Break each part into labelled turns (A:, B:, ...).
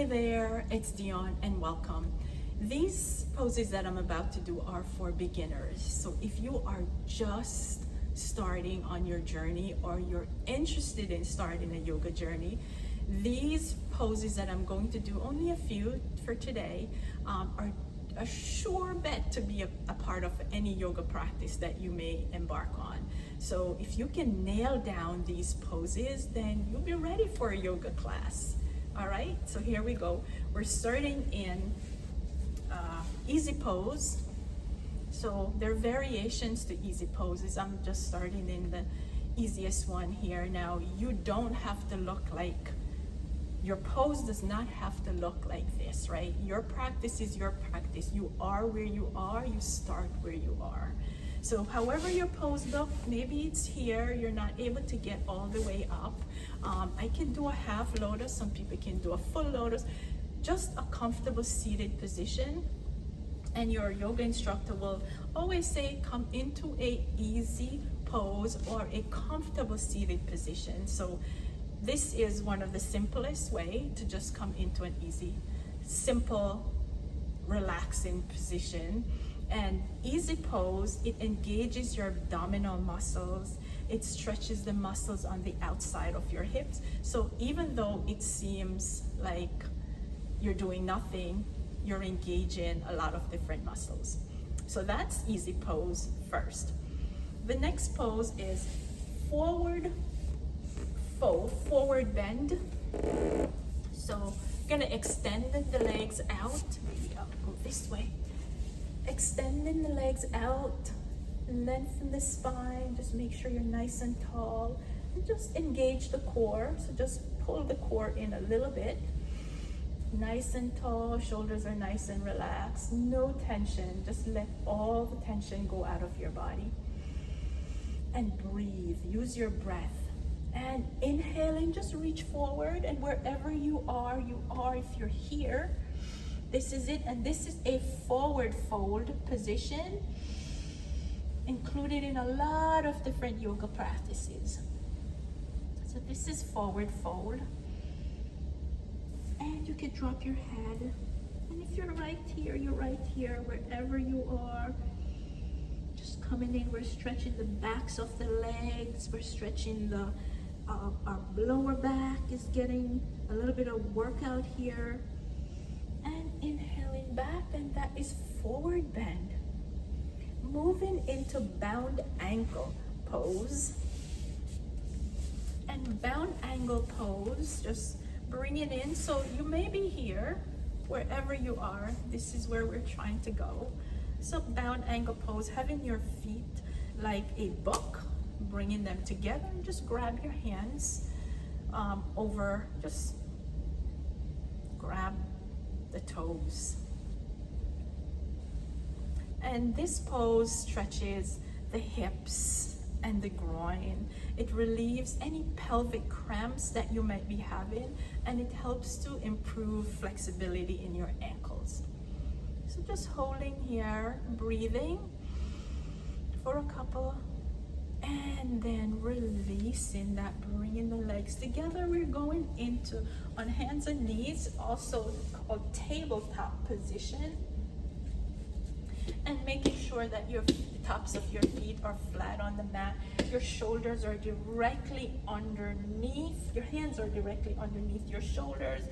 A: there, it's Deon and welcome. These poses that I'm about to do are for beginners. So if you are just starting on your journey or you're interested in starting a yoga journey, these poses that I'm going to do, only a few for today, are a sure bet to be a part of any yoga practice that you may embark on. So if you can nail down these poses, then you'll be ready for a yoga class. All right, so here we go. We're starting in easy pose. So there are variations to easy poses. I'm just starting in the easiest one here. Now, you don't have to look like, your pose does not have to look like this, right? Your practice is your practice. You are where you are, you start where you are. So however your pose look, maybe it's here, you're not able to get all the way up. I can do a half lotus, some people can do a full lotus, just a comfortable seated position. And your yoga instructor will always say, come into a easy pose or a comfortable seated position. So this is one of the simplest way to just come into an easy, simple, relaxing position. And easy pose, it engages your abdominal muscles. It stretches the muscles on the outside of your hips. So even though it seems like you're doing nothing, you're engaging a lot of different muscles. So that's easy pose first. The next pose is forward fold, forward bend. So you're gonna extend the legs out. Maybe I'll go this way. Extending the legs out, lengthen the spine, just make sure you're nice and tall, and just engage the core. So just pull the core in a little bit. Nice and tall, shoulders are nice and relaxed, no tension, just let all the tension go out of your body. And breathe, use your breath. And inhaling, just reach forward, and wherever you are, if you're here, this is it. And this is a forward fold position, included in a lot of different yoga practices. So this is forward fold. And you can drop your head. And if you're right here, you're right here, wherever you are. Just coming in, we're stretching the backs of the legs, we're stretching the, our lower back is getting a little bit of workout here. And inhaling back, and that is forward bend. Moving into bound ankle pose. And bound ankle pose, just bring it in. So you may be here, wherever you are, this is where we're trying to go. So bound ankle pose, having your feet like a book, bringing them together, and just grab your hands over, just grab the toes. And this pose stretches the hips and the groin. It relieves any pelvic cramps that you might be having, and it helps to improve flexibility in your ankles. So just holding here, breathing for a couple, and then releasing that, bringing the legs together. We're going into, on hands and knees, also called tabletop position. And making sure that the tops of your feet are flat on the mat. Your shoulders are directly underneath. Your hands are directly underneath your shoulders,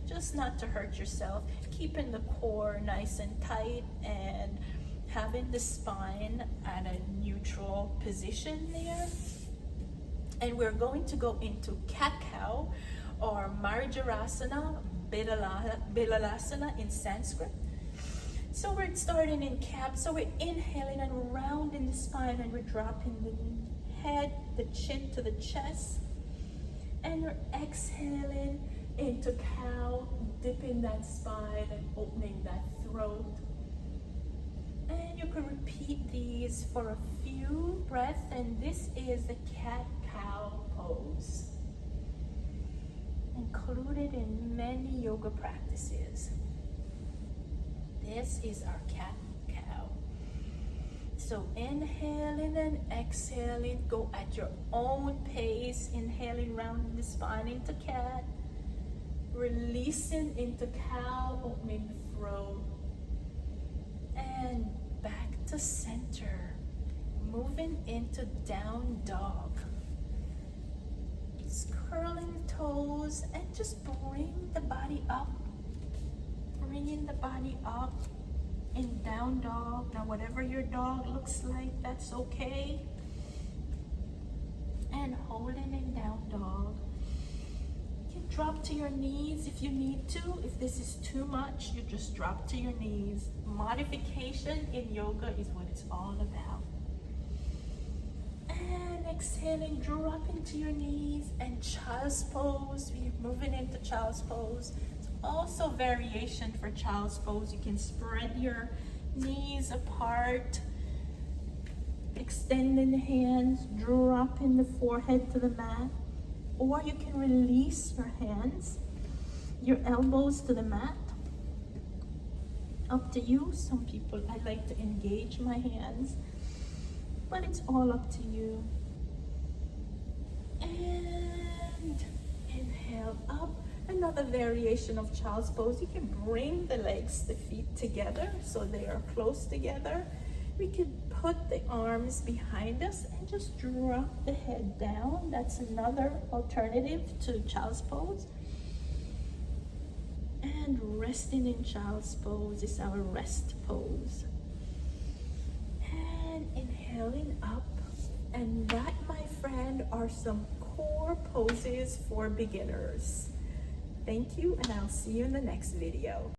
A: just not to hurt yourself. Keeping the core nice and tight and having the spine at a neutral position there. And we're going to go into cat-cow or Marjarasana, Bilalasana in Sanskrit. So we're starting in cat, so we're inhaling and rounding the spine, and we're dropping the head, the chin to the chest. And we're exhaling into cow, dipping that spine and opening that throat. And you can repeat these for a few breaths, and this is the cat-cow pose, included in many yoga practices. This is our cat-cow. So inhaling and exhaling, go at your own pace. Inhaling, rounding the spine into cat. Releasing into cow, opening the throat. And back to center. Moving into down dog. Just curling toes and just bring the body up. Bringing the body up in down dog. Now whatever your dog looks like, that's okay. And holding in down dog. You can drop to your knees if you need to. If this is too much, you just drop to your knees. Modification in yoga is what it's all about. And exhaling, drop into your knees and child's pose. We're moving into child's pose. It's also variation for child's pose. You can spread your knees apart, extending the hands, dropping the forehead to the mat, or you can release your hands, your elbows to the mat. Up to you. Some people, I like to engage my hands, but it's all up to you. And inhale up. Another variation of child's pose. You can bring the legs, the feet together so they are close together. We can put the arms behind us and just drop the head down. That's another alternative to child's pose. And resting in child's pose is our rest pose. And inhaling up. And that, my friend, are some core poses for beginners. Thank you, and I'll see you in the next video.